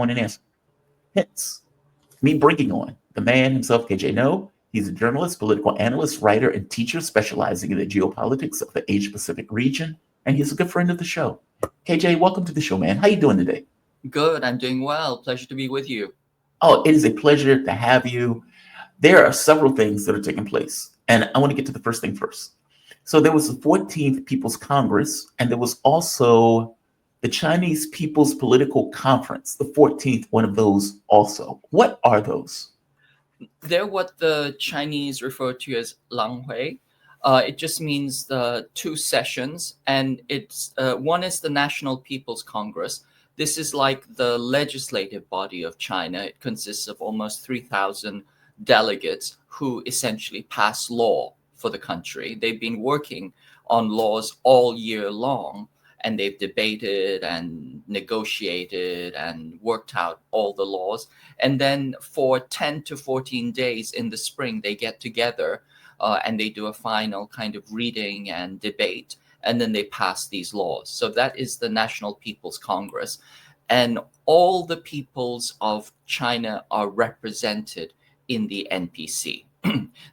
on an answer. Hence, me bringing on the man himself, KJ. No, he's a journalist, political analyst, writer, and teacher specializing in the geopolitics of the Asia Pacific region, and he's a good friend of the show. KJ, welcome to the show, man. How you doing today? Good, I'm doing well. Pleasure to be with you. Oh, it is a pleasure to have you. There are several things that are taking place, and I want to get to the first thing first. So there was the 14th People's Congress, and there was also the Chinese People's Political Conference, the 14th one of those also. What are those? They're what the Chinese refer to as Langhui. It just means the two sessions, and it's one is the National People's Congress. This is like the legislative body of China. It consists of almost 3,000 delegates who essentially pass law for the country. They've been working on laws all year long, and they've debated and negotiated and worked out all the laws. And then for 10 to 14 days in the spring, they get together and they do a final kind of reading and debate, and then they pass these laws. So that is the National People's Congress. And all the peoples of China are represented in the NPC.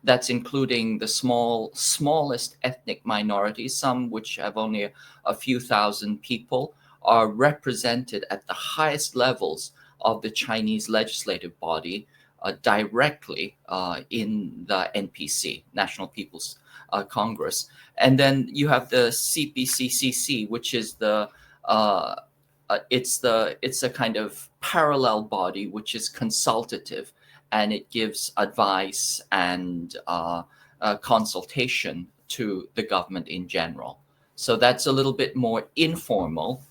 That's including the smallest ethnic minorities, some which have only a few thousand people, are represented at the highest levels of the Chinese legislative body directly in the NPC, National People's Congress. And then you have the CPCCC, which is it's a kind of parallel body which is consultative, and it gives advice and consultation to the government in general. So that's a little bit more informal,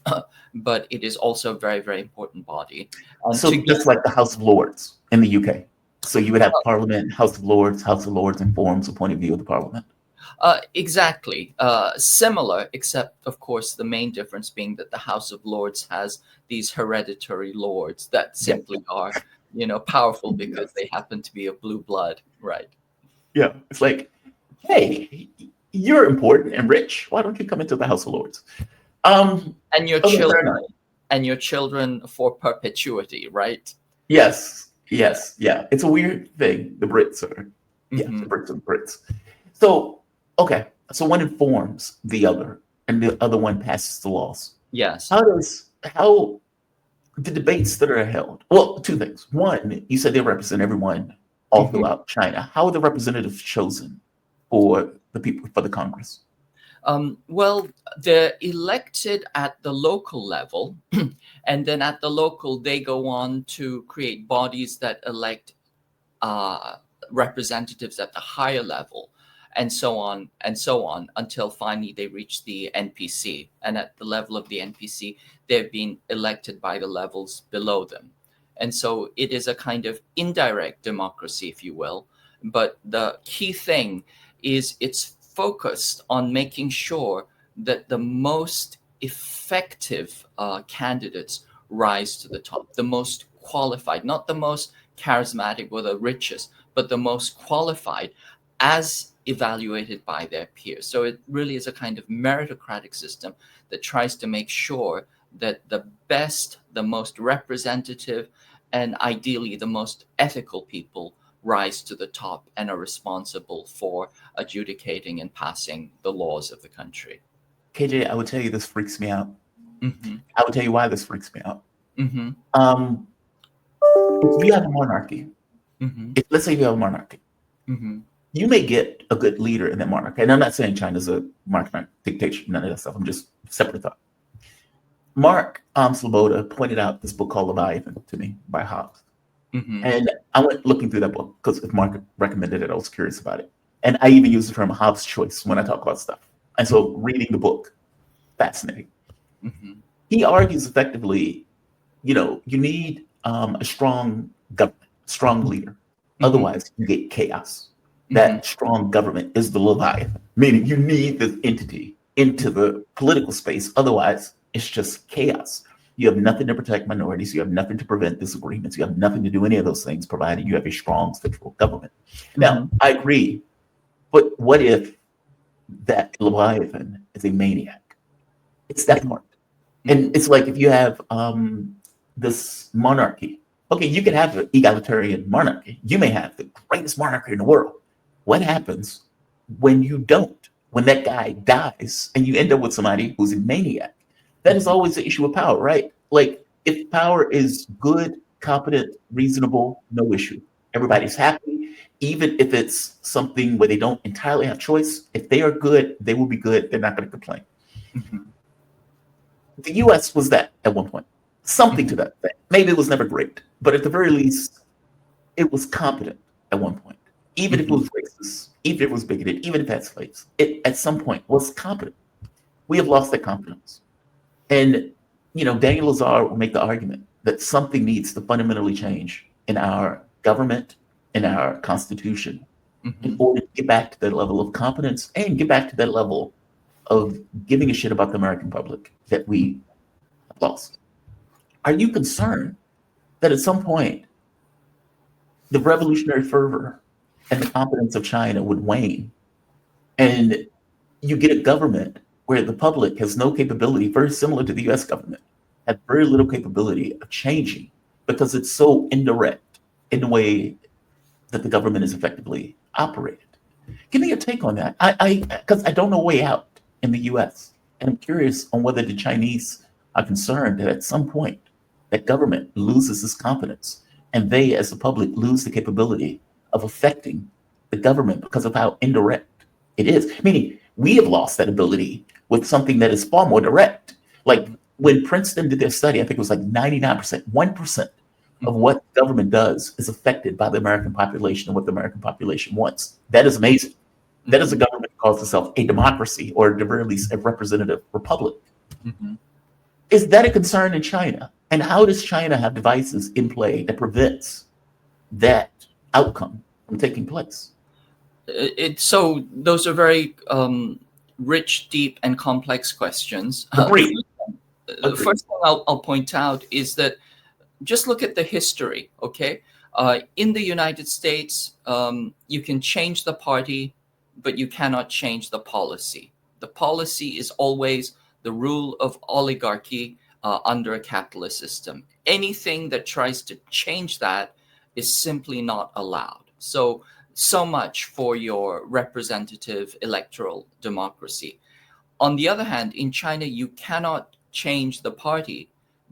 but it is also a very, very important body. So just like the House of Lords in the UK. So you would have Parliament, House of Lords informs the point of view of the Parliament. Exactly. Similar, except, of course, the main difference being that the House of Lords has these hereditary lords that simply are powerful because they happen to be of blue blood, right? Yeah, it's like, hey, you're important and rich. Why don't you come into the House of Lords? And your children for perpetuity, right? Yes, yeah. It's a weird thing. The Brits are, the Brits are the Brits. So, okay, so one informs the other, and the other one passes the laws. Yes. How the debates that are held, well, two things. One, you said they represent everyone all throughout China. How are the representatives chosen for the people, for the Congress? Well, they're elected at the local level, and then at the local, they go on to create bodies that elect representatives at the higher level, and so on until finally they reach the NPC. And at the level of the NPC, they've been elected by the levels below them. And so it is a kind of indirect democracy, if you will. But the key thing is it's focused on making sure that the most effective candidates rise to the top, the most qualified, not the most charismatic or the richest, but the most qualified as evaluated by their peers. So it really is a kind of meritocratic system that tries to make sure that the best, the most representative, and ideally the most ethical people rise to the top and are responsible for adjudicating and passing the laws of the country. KJ, I would tell you this freaks me out. I would tell you why this freaks me out. If you have a monarchy, let's say you have a monarchy, you may get a good leader in that monarchy. And I'm not saying China's a monarchy, dictatorship, none of that stuff. I'm just separate thought. Mark Sloboda pointed out this book called Leviathan to me by Hobbes. And I went looking through that book because if Mark recommended it, I was curious about it. And I even use the term Hobbes' choice when I talk about stuff. And so reading the book, fascinating. He argues effectively, you need a strong government, strong leader. Otherwise, you get chaos. That strong government is the Leviathan, meaning you need this entity into the political space. Otherwise, it's just chaos. You have nothing to protect minorities. You have nothing to prevent disagreements. You have nothing to do any of those things, provided you have a strong central government. Now, I agree. But what if that Leviathan is a maniac? It's that part. And it's like if you have this monarchy. Okay, you can have an egalitarian monarchy. You may have the greatest monarchy in the world. What happens when you don't? When that guy dies and you end up with somebody who's a maniac? That is always the issue of power, right? Like, if power is good, competent, reasonable, no issue. Everybody's happy, even if it's something where they don't entirely have choice. If they are good, they will be good. They're not going to complain. Mm-hmm. The US was that at one point. Something to that thing. Maybe it was never great, but at the very least, it was competent at one point. Even if it was racist, even if it was bigoted, even if it had slaves, it at some point was competent. We have lost that confidence. And, Daniel Lazar will make the argument that something needs to fundamentally change in our government, in our constitution, in order to get back to that level of competence and get back to that level of giving a shit about the American public that we have lost. Are you concerned that at some point the revolutionary fervor and the competence of China would wane and you get a government where the public has no capability, very similar to the US government, have very little capability of changing because it's so indirect in the way that the government is effectively operated? Give me your take on that. Because I don't know a way out in the US. And I'm curious on whether the Chinese are concerned that at some point that government loses its confidence and they, as the public, lose the capability of affecting the government because of how indirect it is. Meaning, we have lost that ability with something that is far more direct. Like when Princeton did their study, I think it was like 99%, 1% of what government does is affected by the American population and what the American population wants. That is amazing. That is a government that calls itself a democracy, or at the very least a representative republic. Is that a concern in China? And how does China have devices in play that prevents that outcome from taking place? So those are very rich, deep, and complex questions. Agreed. The first thing I'll point out is that just look at the history, okay? In the United States, you can change the party, but you cannot change the policy. The policy is always the rule of oligarchy under a capitalist system. Anything that tries to change that is simply not allowed. So much for your representative electoral democracy. On the other hand, in China, you cannot change the party,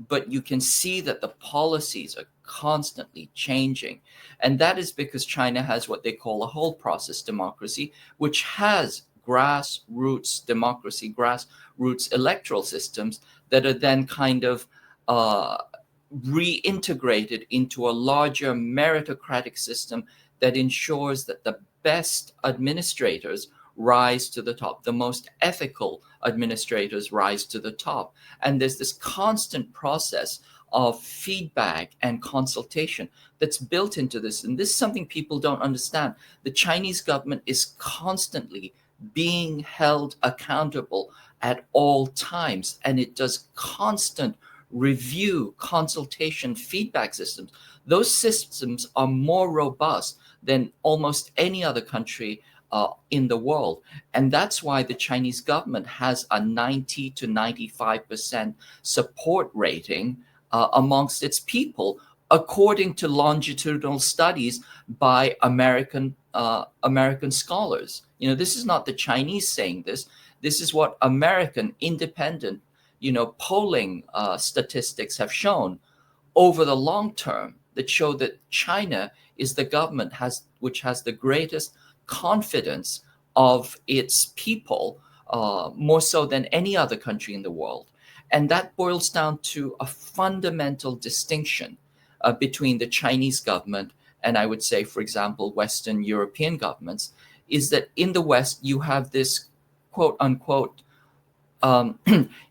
but you can see that the policies are constantly changing. And that is because China has what they call a whole process democracy, which has grassroots democracy, grassroots electoral systems that are then kind of reintegrated into a larger meritocratic system that ensures that the best administrators rise to the top, the most ethical administrators rise to the top. And there's this constant process of feedback and consultation that's built into this. And this is something people don't understand. The Chinese government is constantly being held accountable at all times, and it does constant review, consultation, feedback systems. Those systems are more robust than almost any other country in the world. And that's why the Chinese government has a 90 to 95% support rating amongst its people, according to longitudinal studies by American scholars. This is not the Chinese saying this. This is what American independent, polling statistics have shown over the long term, that show that China is the government which has the greatest confidence of its people, more so than any other country in the world. And that boils down to a fundamental distinction between the Chinese government and, I would say, for example, Western European governments, is that in the West, you have this quote unquote,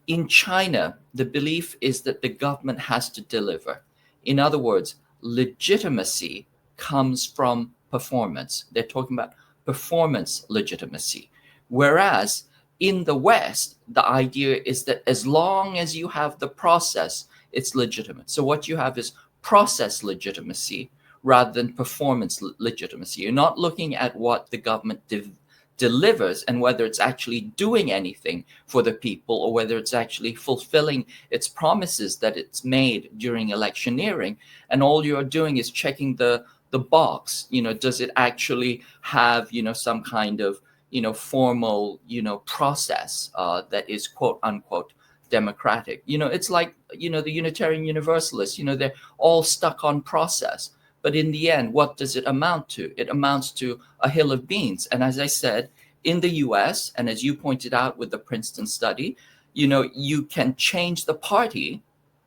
in China, the belief is that the government has to deliver. In other words, legitimacy comes from performance. They're talking about performance legitimacy. Whereas in the West, the idea is that as long as you have the process, it's legitimate. So what you have is process legitimacy rather than performance legitimacy. You're not looking at what the government delivers and whether it's actually doing anything for the people, or whether it's actually fulfilling its promises that it's made during electioneering. And all you're doing is checking the box. Does it actually have some kind of formal process that is quote unquote democratic? It's like the Unitarian Universalists. They're all stuck on process. But in the end, what does it amount to? It amounts to a hill of beans. And as I said, in the US, and as you pointed out with the Princeton study, you can change the party,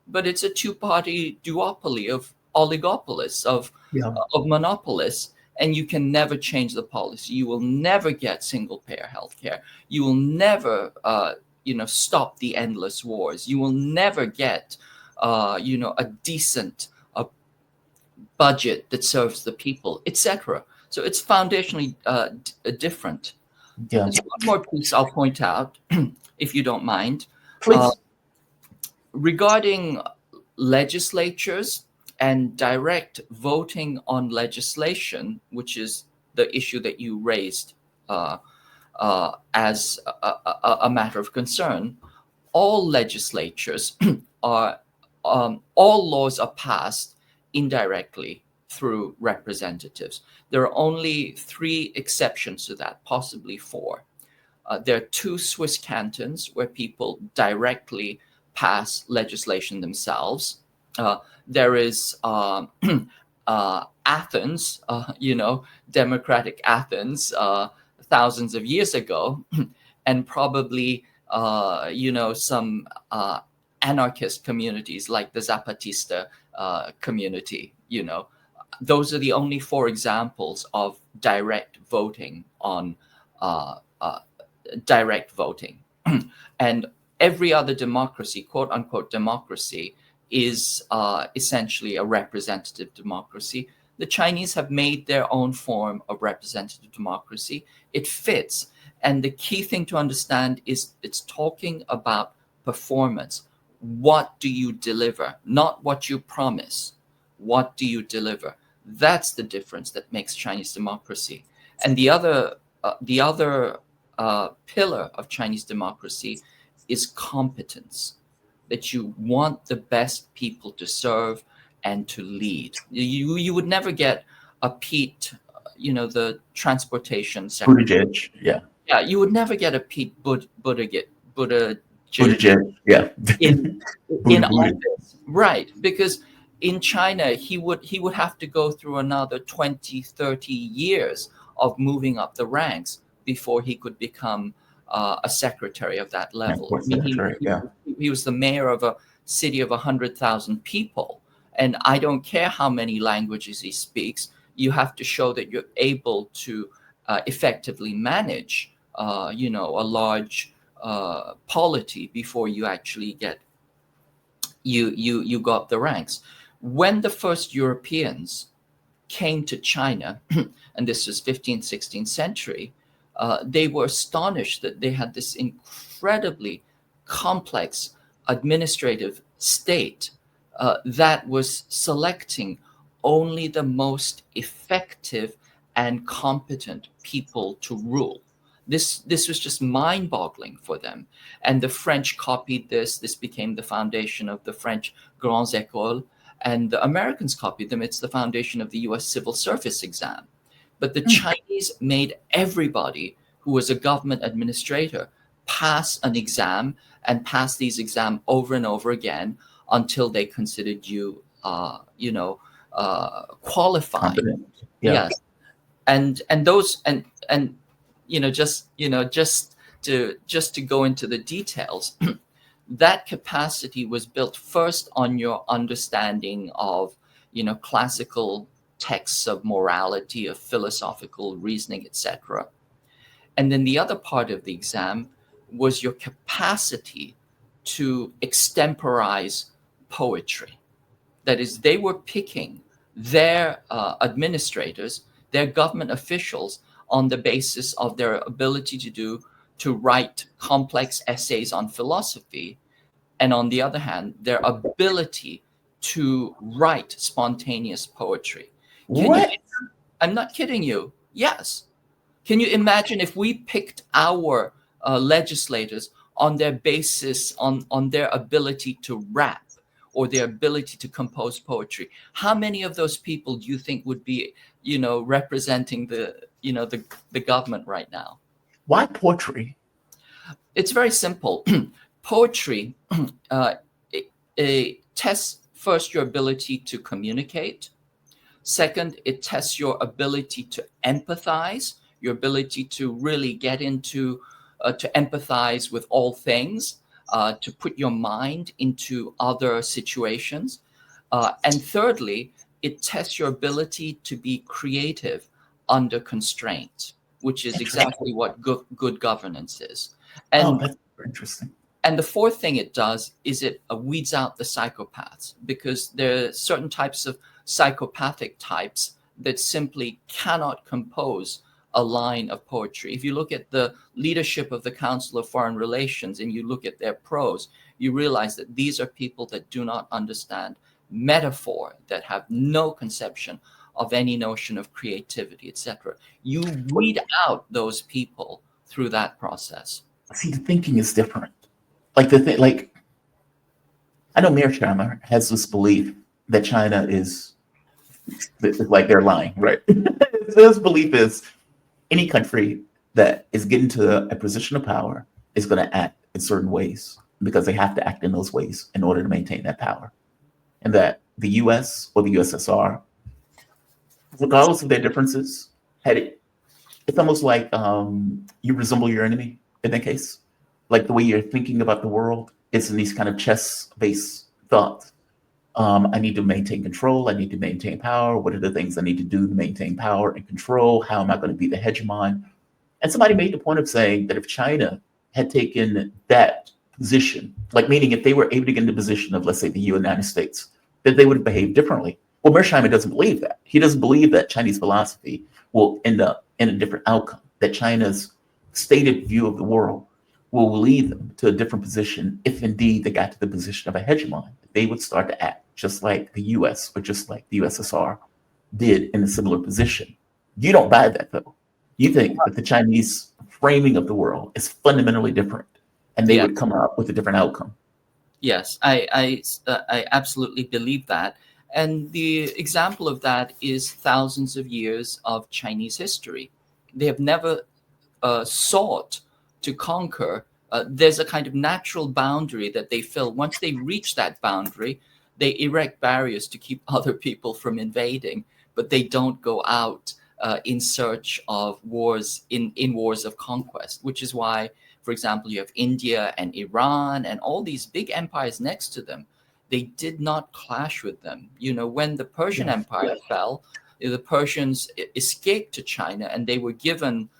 but it's a two-party duopoly of oligopolists, of monopolists, and you can never change the policy. You will never get single-payer healthcare. You will never, stop the endless wars. You will never get, a decent budget that serves the people, etc. So it's foundationally different. Yeah. There's one more piece I'll point out, if you don't mind. Please. Regarding legislatures and direct voting on legislation, which is the issue that you raised as a matter of concern, all legislatures are, all laws are passed indirectly through representatives. There are only 3 exceptions to that, possibly 4. There are 2 Swiss cantons where people directly pass legislation themselves. There is Athens, democratic Athens, thousands of years ago, and probably, some anarchist communities like the Zapatista community. Those are the only 4 examples of direct voting on direct voting. And every other democracy, quote unquote democracy, is essentially a representative democracy. The Chinese have made their own form of representative democracy. It fits. And the key thing to understand is it's talking about performance. What do you deliver? Not what you promise. What do you deliver? That's the difference that makes Chinese democracy. And the other pillar of Chinese democracy is competence, that you want the best people to serve and to lead. You would never get a Pete, the transportation secretary. Buttigieg, yeah. Yeah, you would never get a Pete Buttigieg yeah. in office, right? Because in China, he would have to go through another 20, 30 years of moving up the ranks before he could become a secretary of that level. He was the mayor of a city of 100,000 people. And I don't care how many languages he speaks, you have to show that you're able to effectively manage, a large polity before you actually get you got the ranks. When the first Europeans came to China, and this was 15th, 16th century, they were astonished that they had this incredibly complex administrative state that was selecting only the most effective and competent people to rule. This was just mind-boggling for them. And the French copied this. This became the foundation of the French Grandes Écoles. And the Americans copied them. It's the foundation of the US civil service exam. But the Chinese made everybody who was a government administrator pass an exam and pass these exams over and over again until they considered you, qualified. Yeah. Yes. And those and just to go into the details, that capacity was built first on your understanding of classical texts of morality, of philosophical reasoning, etc. And then the other part of the exam was your capacity to extemporize poetry. That is, they were picking their administrators, their government officials, on the basis of their ability to write complex essays on philosophy, and on the other hand, their ability to write spontaneous poetry. I'm not kidding you. Yes. Can you imagine if we picked our legislators on their basis, on their ability to rap or their ability to compose poetry? How many of those people do you think would be, representing the government right now? Why poetry? It's very simple. Poetry it tests first your ability to communicate. Second, it tests your ability to empathize, your ability to really get into, to empathize with all things, to put your mind into other situations. And thirdly, it tests your ability to be creative under constraint, which is exactly what good governance is. Oh, And that's interesting. and the fourth thing it does is it weeds out the psychopaths, because there are certain types of psychopathic types that simply cannot compose a line of poetry. If you look at the leadership of the Council of Foreign Relations and you look at their prose, you realize that these are people that do not understand metaphor, that have no conception of any notion of creativity, etc. You weed out those people through that process. See, the thinking is different. Like the thing, like I know Mearsheimer has this belief that China is like they're lying, right? His belief is any country that is getting to a position of power is going to act in certain ways because they have to act in those ways in order to maintain that power. And that the US or the USSR, regardless of their differences, it's almost like you resemble your enemy in that case. Like the way you're thinking about the world, it's in these kind of chess-based thoughts. I need to maintain control. I need to maintain power. What are the things I need to do to maintain power and control? How am I going to be the hegemon? And somebody made the point of saying that if China had taken that position, like meaning if they were able to get in the position of, let's say, the United States, that they would have behaved differently. Well, Mearsheimer doesn't believe that. He doesn't believe that Chinese philosophy will end up in a different outcome, that China's stated view of the world will lead them to a different position if indeed they got to the position of a hegemon. They would start to act just like the US or just like the USSR did in a similar position. You don't buy that, though. You think that the Chinese framing of the world is fundamentally different and they would come up with a different outcome. Yes, I absolutely believe that. And the example of that is thousands of years of Chinese history. They have never sought to conquer. There's a kind of natural boundary that they fill. Once they reach that boundary, they erect barriers to keep other people from invading, but they don't go out in search of wars, in wars of conquest, which is why, for example, you have India and Iran and all these big empires next to them. They did not clash with them. When the Persian Empire fell, the Persians escaped to China and they were given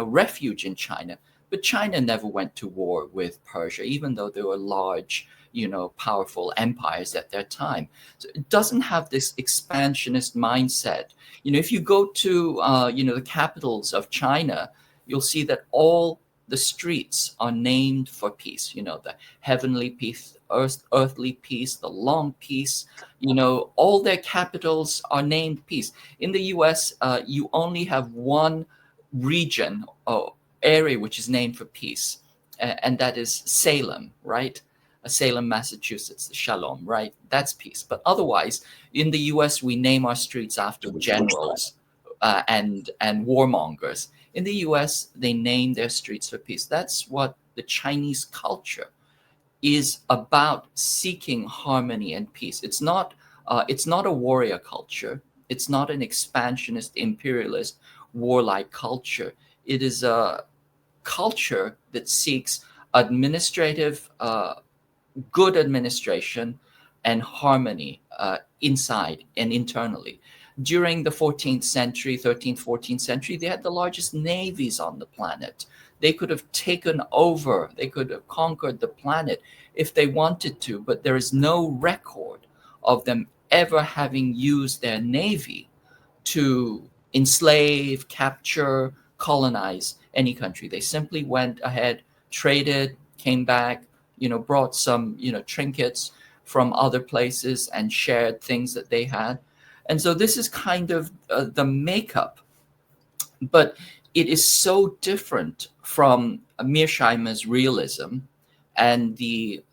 refuge in China. But China never went to war with Persia, even though they were large, powerful empires at their time. So it doesn't have this expansionist mindset. If you go to, the capitals of China, you'll see that all the streets are named for peace. The heavenly peace, earthly peace, the long peace. All their capitals are named peace. In the US, you only have one region or area which is named for peace, and that is Salem, right? Salem, Massachusetts, the Shalom, right? That's peace. But otherwise, in the US, we name our streets after generals and warmongers. In the US, they name their streets for peace. That's what the Chinese culture is about, seeking harmony and peace. It's not a warrior culture. It's not an expansionist, imperialist, warlike culture. It is a culture that seeks administrative, good administration and harmony inside and internally. During the 14th century, 13th, 14th century, they had the largest navies on the planet. They could have taken over, they could have conquered the planet if they wanted to, but there is no record of them ever having used their navy to enslave, capture, colonize any country. They simply went ahead, traded, came back, brought some, trinkets from other places and shared things that they had. And so this is kind of the makeup But it is so different from Mearsheimer's realism and the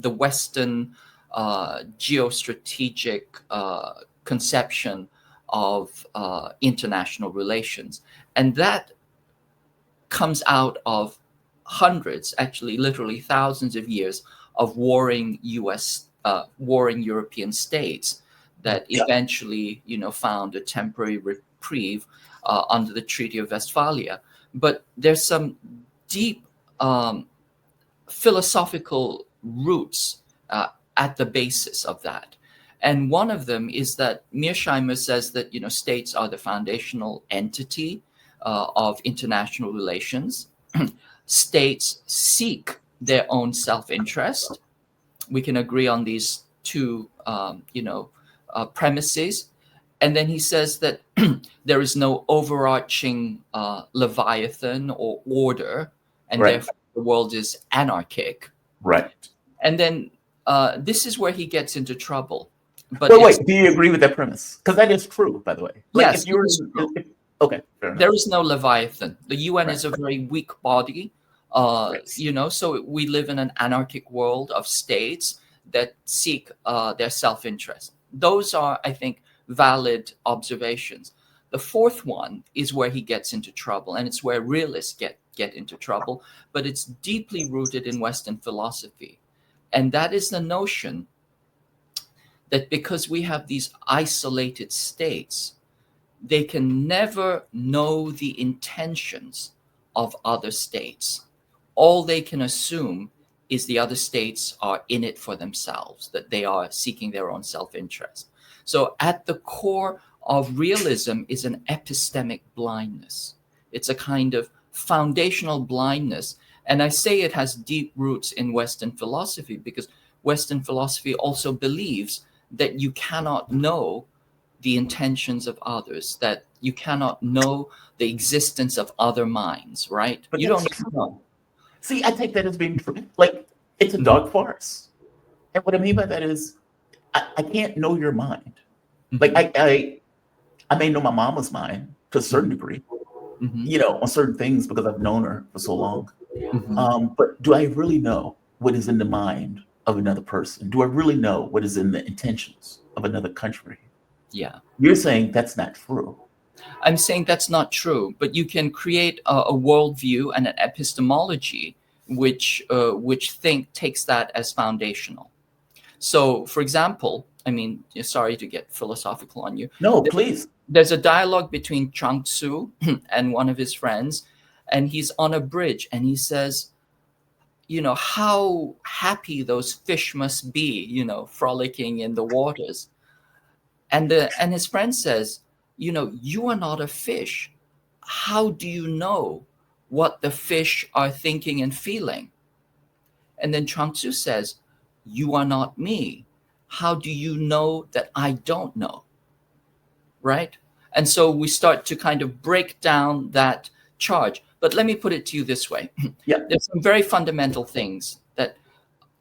Western geostrategic conception of international relations, and that comes out of hundreds, actually, literally thousands of years of warring warring European states that eventually, found a temporary reprieve under the Treaty of Westphalia. But there's some deep philosophical roots at the basis of that. And one of them is that Mearsheimer says that states are the foundational entity of international relations. States seek their own self-interest. We can agree on these two, premises. And then he says that there is no overarching leviathan or order, and therefore the world is anarchic. Right. And then this is where he gets into trouble. But wait, do you agree with that premise? Because that is true, by the way. Like, yes, okay, fair enough. There is no leviathan. The UN is a very weak body. So we live in an anarchic world of states that seek their self-interest. Those are, I think, valid observations. The fourth one is where he gets into trouble, and it's where realists get into trouble, but it's deeply rooted in Western philosophy. And that is the notion that because we have these isolated states, they can never know the intentions of other states. All they can assume is the other states are in it for themselves, that they are seeking their own self-interest. So at the core of realism is an epistemic blindness. It's a kind of foundational blindness. And I say it has deep roots in Western philosophy because Western philosophy also believes that you cannot know the intentions of others, that you cannot know the existence of other minds, right? But you don't know. See, I take that as being true. Like, it's a dark farce. And what I mean by that is I can't know your mind. Like, I may know my mama's mind to a certain degree, on certain things because I've known her for so long. But do I really know what is in the mind of another person? Do I really know what is in the intentions of another country? Yeah. You're saying that's not true. I'm saying that's not true, but you can create a worldview and an epistemology which takes that as foundational. So, for example, I mean, sorry to get philosophical on you. No, please. There's a dialogue between Chuang Tzu and one of his friends, and he's on a bridge, and he says, how happy those fish must be, frolicking in the waters. And his friend says, you are not a fish. How do you know what the fish are thinking and feeling? And then Chuang Tzu says, you are not me. How do you know that I don't know? Right? And so we start to kind of break down that charge. But let me put it to you this way. Yeah. There's some very fundamental things that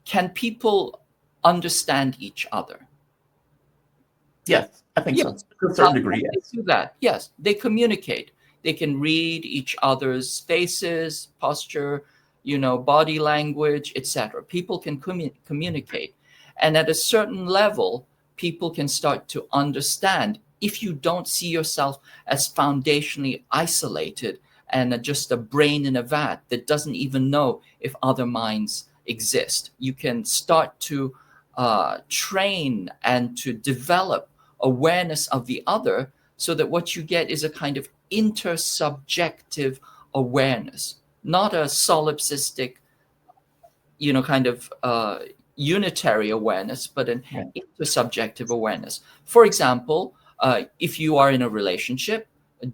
can people understand each other? Yes, I think so. To a certain degree, yes. They do that. Yes, they communicate. They can read each other's faces, posture, body language, etc. People can communicate. And at a certain level, people can start to understand if you don't see yourself as foundationally isolated and just a brain in a vat that doesn't even know if other minds exist. You can start to train and to develop awareness of the other so that what you get is a kind of intersubjective awareness, not a solipsistic, kind of unitary awareness, but an intersubjective awareness. For example, if you are in a relationship,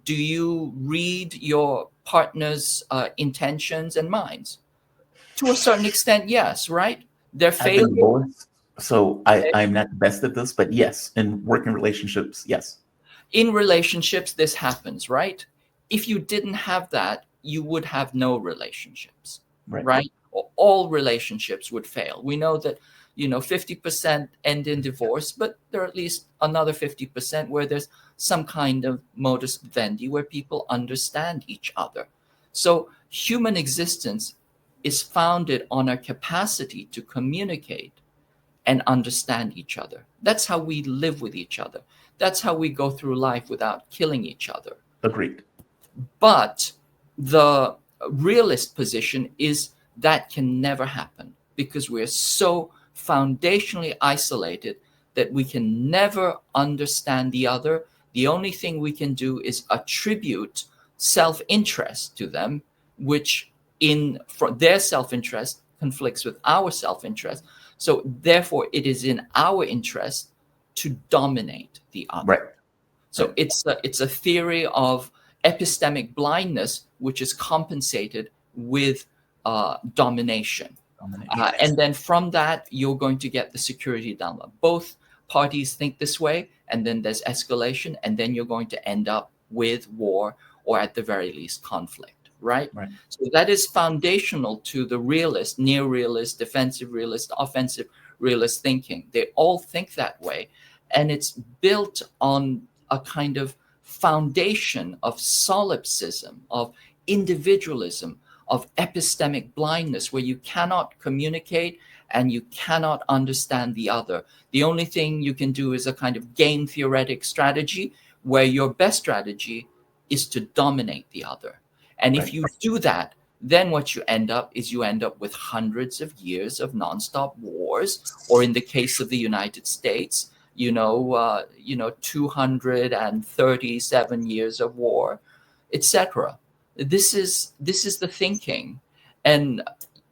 do you read your partner's intentions and minds? To a certain extent, yes, right? Their failure. I've been divorced, so I'm not the best at this, but yes, in working relationships, yes. In relationships, this happens, right? If you didn't have that, you would have no relationships, right? Or all relationships would fail. We know that 50% end in divorce, but there are at least another 50% where there's some kind of modus vivendi where people understand each other. So human existence is founded on our capacity to communicate and understand each other. That's how we live with each other. That's how we go through life without killing each other. Agreed. But the realist position is that can never happen because we're so foundationally isolated that we can never understand the other. The only thing we can do is attribute self-interest to them, which for their self-interest conflicts with our self-interest. So therefore, it is in our interest to dominate the other. Right. So it's a theory of epistemic blindness, which is compensated with domination. And then from that, you're going to get the security dilemma. Both parties think this way, and then there's escalation, and then you're going to end up with war or at the very least conflict, right? So that is foundational to the realist, neo-realist, defensive realist, offensive realist thinking. They all think that way. And it's built on a kind of foundation of solipsism, of individualism, of epistemic blindness, where you cannot communicate and you cannot understand the other. The only thing you can do is a kind of game theoretic strategy where your best strategy is to dominate the other. And if you do that, then what you end up with hundreds of years of nonstop wars, or in the case of the United States, 237 years of war, etc. This is the thinking, and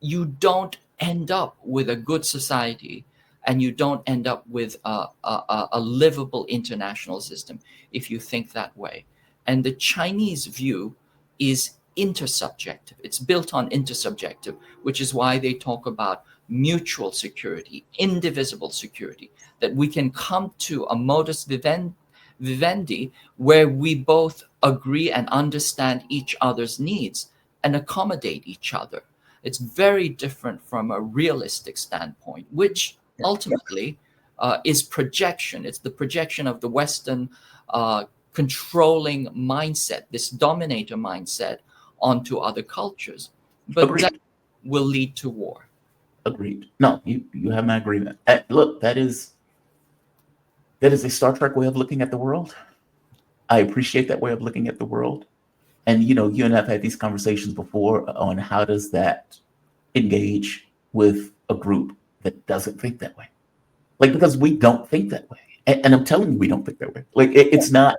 you don't end up with a good society, and you don't end up with a livable international system if you think that way. And the Chinese view is intersubjective. It's built on intersubjective, which is why they talk about mutual security, indivisible security, that we can come to a modus vivendi where we both agree and understand each other's needs and accommodate each other. It's very different from a realistic standpoint, which ultimately is projection. It's the projection of the Western controlling mindset, this dominator mindset, onto other cultures. But that will lead to war. Agreed. No, you have my agreement. Look, that is a Star Trek way of looking at the world. I appreciate that way of looking at the world. And you and I have had these conversations before on how does that engage with a group that doesn't think that way. Like, because we don't think that way. And I'm telling you, we don't think that way. Like, it's not,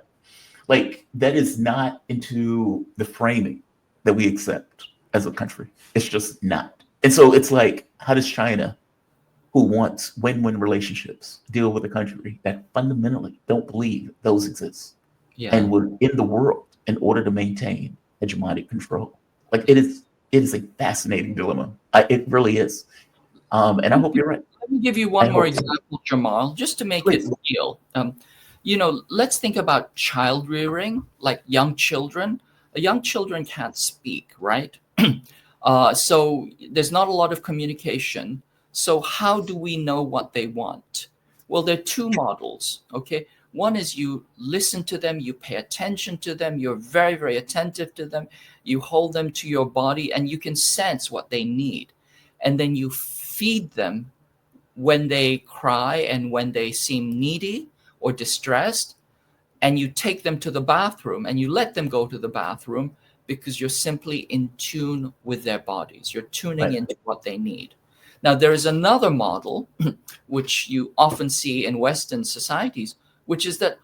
like, that is not into the framing that we accept as a country. It's just not. And so it's like, how does China, who wants win-win relationships, deal with a country that fundamentally don't believe those exist and would in the world in order to maintain hegemonic control? Like, it is a fascinating dilemma. It really is. And I hope you're right. Let me give you one more example, Jamal, just to make it real. Let's think about child rearing, like young children. Young children can't speak, right? So there's not a lot of communication. So how do we know what they want? Well, there are two models, okay? One is you listen to them, you pay attention to them, you're very, very attentive to them, you hold them to your body, and you can sense what they need. And then you feed them when they cry and when they seem needy or distressed, and you take them to the bathroom and you let them go to the bathroom because you're simply in tune with their bodies. You're tuning into what they need. Now, there is another model, which you often see in Western societies, which is that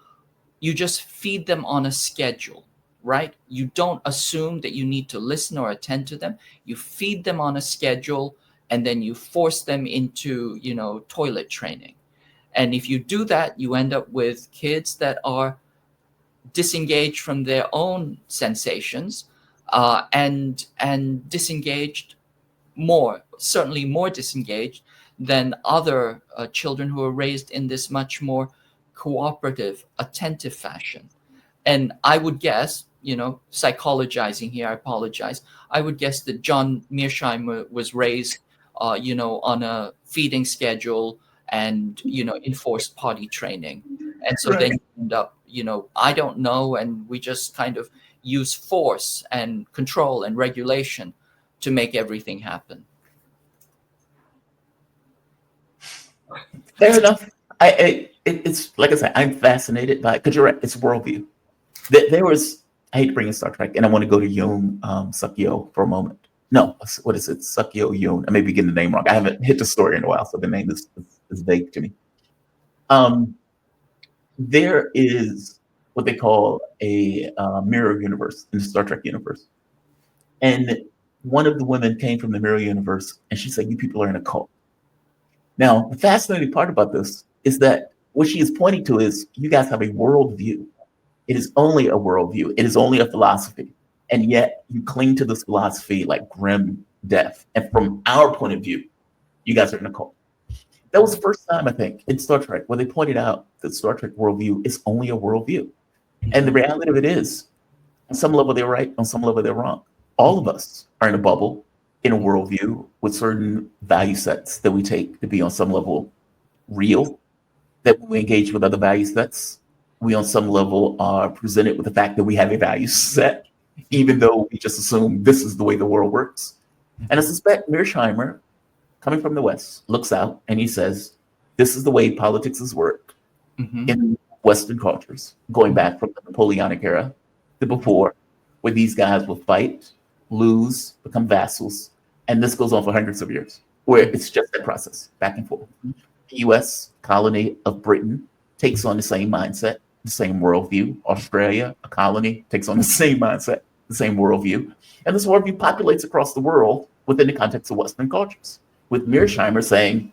you just feed them on a schedule, right? You don't assume that you need to listen or attend to them. You feed them on a schedule, and then you force them into, toilet training. And if you do that, you end up with kids that are disengaged from their own sensations and disengaged certainly more disengaged than other children who are raised in this much more cooperative, attentive fashion. And I would guess, psychologizing here, I apologize, I would guess that John Mearsheimer was raised on a feeding schedule and, enforced potty training. And so Right. then you end up, I don't know, and we just kind of use force and control and regulation to make everything happen. Fair enough. It's like I said, I'm fascinated by, because you're right, it's worldview. There was, I hate to bring in Star Trek, and I want to go to Yoon Suk-yeol for a moment. No, what is it? Suk-yeol Yoon. I may be getting the name wrong. I haven't hit the story in a while, so the name is vague to me. There is what they call a mirror universe in the Star Trek universe. And one of the women came from the mirror universe, and she said, "You people are in a cult." Now, the fascinating part about this is that what she is pointing to is you guys have a worldview. It is only a worldview. It is only a philosophy. And yet you cling to this philosophy like grim death. And from our point of view, you guys are in a cult. That was the first time, I think, in Star Trek where they pointed out that Star Trek worldview is only a worldview. And the reality of it is, on some level, they're right. On some level, they're wrong. All of us are in a bubble, in a worldview with certain value sets that we take to be on some level real, that when we engage with other value sets, we on some level are presented with the fact that we have a value set, even though we just assume this is the way the world works. And I suspect Mearsheimer, coming from the West, looks out and he says, this is the way politics has worked in Western cultures, going back from the Napoleonic era to before, where these guys will fight, lose, become vassals, and this goes on for hundreds of years, where it's just that process, back and forth. The US colony of Britain takes on the same mindset, the same worldview. Australia, a colony, takes on the same mindset, the same worldview. And this worldview populates across the world within the context of Western cultures, with Mearsheimer saying,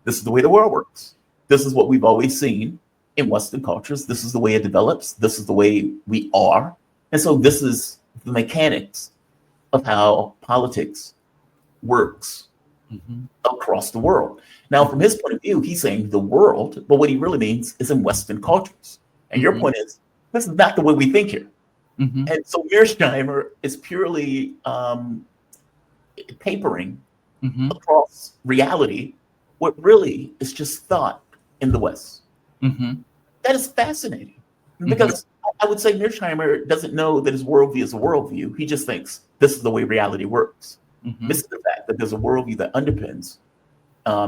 this is the way the world works. This is what we've always seen in Western cultures. This is the way it develops. This is the way we are. And so this is the mechanics of how politics works across the world. Now, from his point of view, he's saying the world, but what he really means is in Western cultures. And your point is, this is not the way we think here. And so Mearsheimer is purely papering across reality what really is just thought in the West. That is fascinating, because I would say Mearsheimer doesn't know that his worldview is a worldview. He just thinks this is the way reality works. Misses the fact that there's a worldview that underpins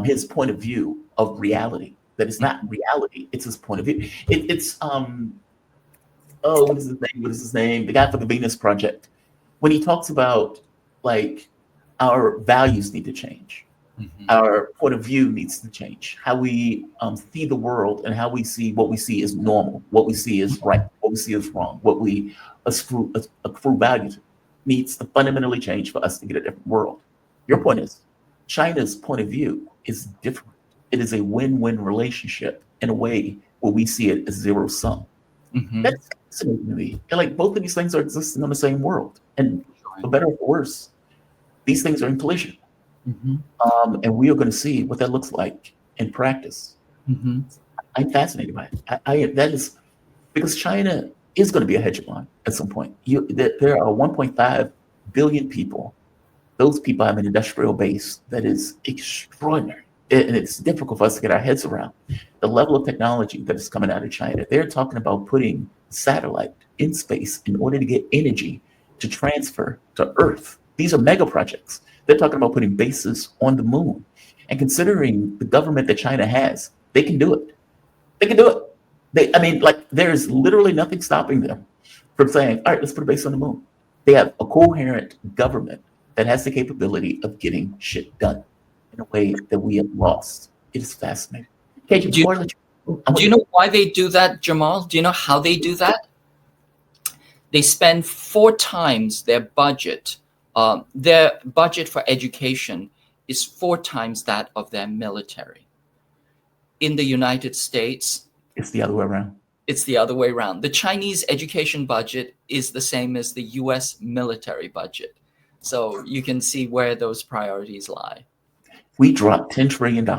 his point of view of reality. That it's not reality; it's his point of view. It's what is his name? What is his name? The guy for the Venus Project. When he talks about like our values need to change, our point of view needs to change. How we see the world and how we see what we see is normal, what we see is right, what we see is wrong, what we accrue value to needs to fundamentally change for us to get a different world. Your point is, China's point of view is different. It is a win-win relationship in a way where we see it as zero sum. That's fascinating to me. And like both of these things are existing on the same world, and for better or for worse, these things are in collision. And we are going to see what that looks like in practice. I'm fascinated by it. That is because China is going to be a hegemon at some point. There are 1.5 billion people. Those people have an industrial base that is extraordinary. And it's difficult for us to get our heads around the level of technology that is coming out of China. They're talking about putting satellite in space in order to get energy to transfer to Earth. These are mega projects. They're talking about putting bases on the moon. And considering the government that China has, they can do it. They can do it. There's literally nothing stopping them from saying, all right, let's put a base on the moon. They have a coherent government that has the capability of getting shit done in a way that we have lost. It is fascinating. Okay, do you know why they do that, Jamal? Do you know how they do that? They spend 4 times their budget. Their budget for education is 4 times that of their military. In the United States, it's the other way around. It's the other way around. The Chinese education budget is the same as the US military budget. So you can see where those priorities lie. We dropped $10 trillion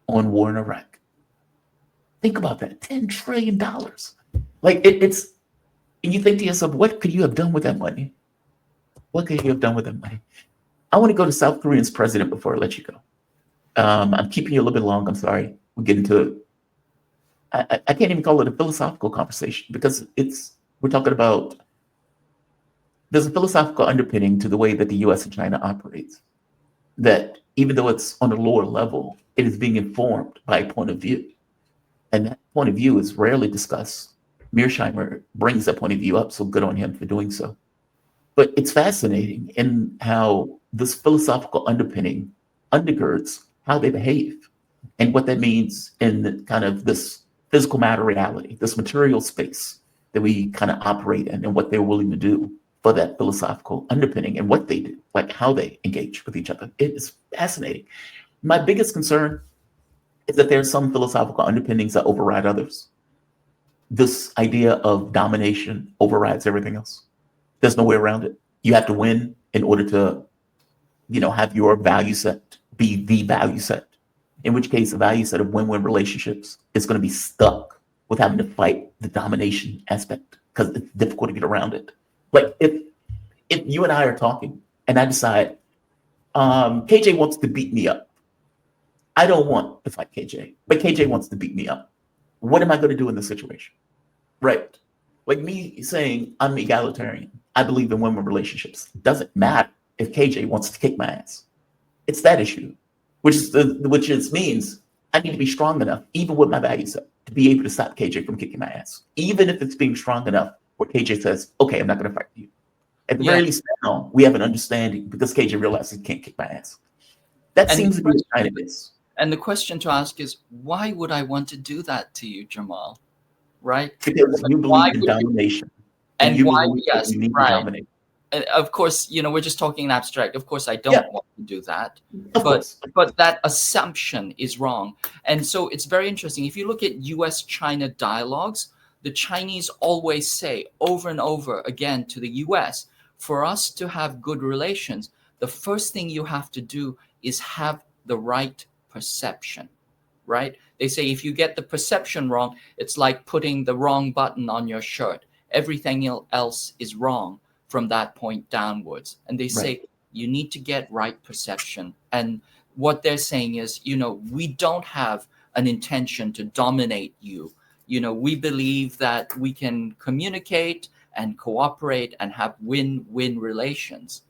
on war in Iraq. Think about that, $10 trillion. Like it's, and you think to yourself, what could you have done with that money? What could you have done with that money? I want to go to South Korea's president before I let you go. I'm keeping you a little bit long. I'm sorry. We'll get into, I can't even call it a philosophical conversation because we're talking about, there's a philosophical underpinning to the way that the US and China operates. That even though it's on a lower level, it is being informed by a point of view. And that point of view is rarely discussed. Mearsheimer brings that point of view up, so good on him for doing so. But it's fascinating in how this philosophical underpinning undergirds how they behave and what that means in kind of this physical matter reality, this material space that we kind of operate in, and what they're willing to do for that philosophical underpinning and what they do, like how they engage with each other. It is fascinating. My biggest concern is that there's some philosophical underpinnings that override others. This idea of domination overrides everything else. There's no way around it. You have to win in order to, have your value set be the value set. In which case, the value set of win-win relationships is going to be stuck with having to fight the domination aspect because it's difficult to get around it. Like if you and I are talking and I decide KJ wants to beat me up, I don't want to fight KJ, but KJ wants to beat me up. What am I going to do in this situation? Right. Like me saying I'm egalitarian, I believe in women relationships. It doesn't matter if KJ wants to kick my ass. It's that issue, which means I need to be strong enough, even with my value set, to be able to stop KJ from kicking my ass. Even if it's being strong enough where KJ says, okay, I'm not going to fight you. At the very least now, we have an understanding because KJ realizes he can't kick my ass. That seems to be what China is. And the question to ask is, why would I want to do that to you, Jamal? Right? Because you believe in domination. And why, yes, right. Of course, we're just talking in abstract. Of course, I don't want to do that. But that assumption is wrong. And so it's very interesting. If you look at US-China dialogues, the Chinese always say over and over again to the US, for us to have good relations, the first thing you have to do is have the right perception, right? They say if you get the perception wrong, it's like putting the wrong button on your shirt. Everything else is wrong from that point downwards. And they say you need to get right perception. And what they're saying is, we don't have an intention to dominate you. We believe that we can communicate and cooperate and have win-win relations.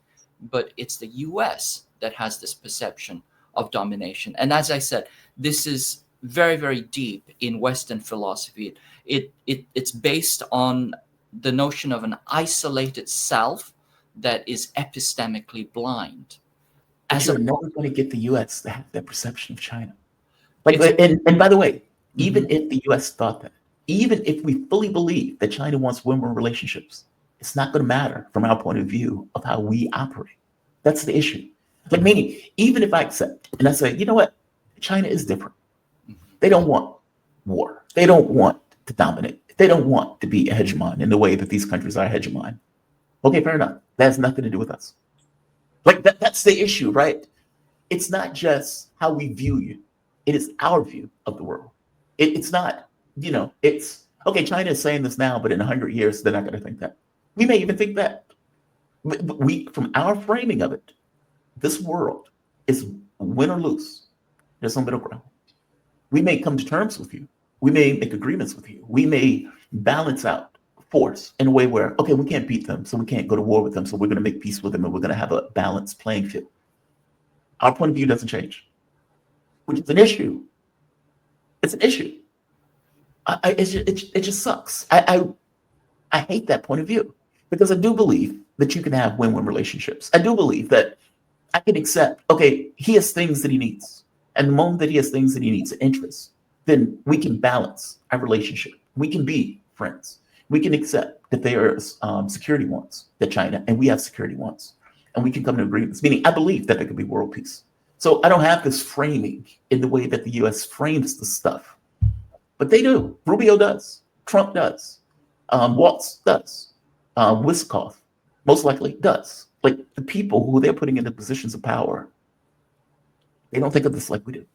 But it's the US that has this perception of domination. And as I said, this is very, very deep in Western philosophy. It's based on the notion of an isolated self that is epistemically blind. But you're never going to get the US to have that perception of China. And by the way, even if the US thought that, even if we fully believe that China wants win-win relationships, it's not going to matter from our point of view of how we operate. That's the issue. Like meaning, even if I accept and I say, you know what, China is different. They don't want war. They don't want to dominate. They don't want to be a hegemon in the way that these countries are a hegemon. Okay, fair enough. That has nothing to do with us. Like that's the issue, right? It's not just how we view you. It is our view of the world. It's not, it's, okay, China is saying this now, but in 100 years, they're not going to think that. We may even think that. We, from our framing of it, this world is win or lose. There's no middle ground. We may come to terms with you. We may make agreements with you. We may balance out force in a way where, okay, we can't beat them, so we can't go to war with them, so we're going to make peace with them, and we're going to have a balanced playing field. Our point of view doesn't change, which is an issue. It's an issue. It just sucks. I hate that point of view because I do believe that you can have win-win relationships. I do believe that I can accept, okay, he has things that he needs. And the moment that he has things that he needs, interests, then we can balance our relationship. We can be friends. We can accept that there are security wants that China, and we have security wants. And we can come to agreements, meaning I believe that there could be world peace. So I don't have this framing in the way that the US frames the stuff. But they do. Rubio does. Trump does. Waltz does. Wiskoff most likely does. Like the people who they're putting into positions of power, they don't think of this like we do.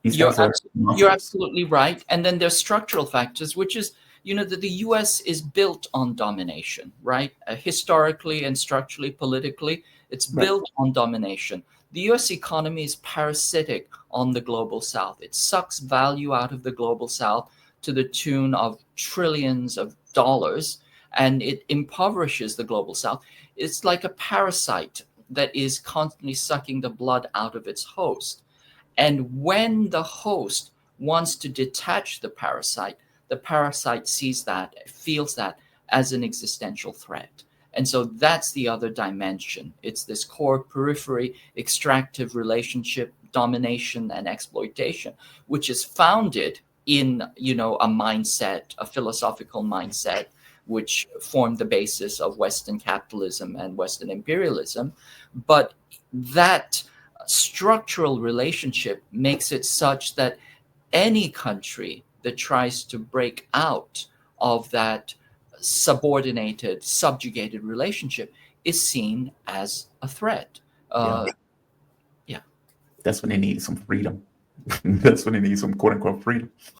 You're absolutely right. And then there's structural factors, which is, that the US is built on domination, right? Historically and structurally, politically, It's Right. built on domination. The US economy is parasitic on the global south. It sucks value out of the global south to the tune of trillions of dollars, and it impoverishes the global south. It's like a parasite that is constantly sucking the blood out of its host. And when the host wants to detach the parasite sees that, feels that as an existential threat. And so that's the other dimension. It's this core periphery extractive relationship, domination and exploitation, which is founded in, a mindset, a philosophical mindset, which formed the basis of Western capitalism and Western imperialism. But that structural relationship makes it such that any country that tries to break out of that subordinated, subjugated relationship is seen as a threat. Yeah. Yeah. That's when they need some freedom. That's when they need some quote unquote freedom.